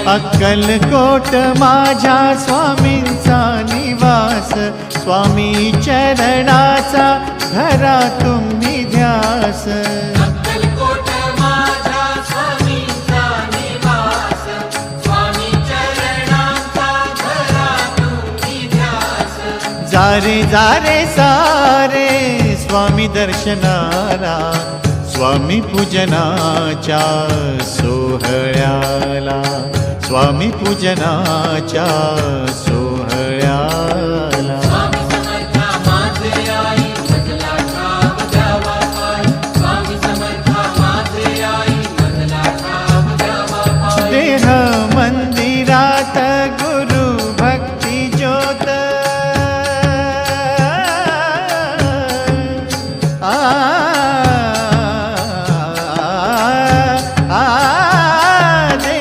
अक्कलकोट माझ्या स्वामींचा निवास, स्वामी चरणाचा धरा तुम्ही ध्यास। अक्कलकोट माझ्या स्वामींचा निवास, स्वामी चरणांचा धरा तुम्ही ध्यास। जारे जारे सारे स्वामी दर्शनाला, स्वामी पूजनाच्या सोहळ्याला, स्वामी पूजनाच्या सोहळ्याला। स्वामी समर्था माझे आई मजला ठाव द्यावा पाय, स्वामी समर्था माझे आई मजला ठाव द्यावा पाय। देह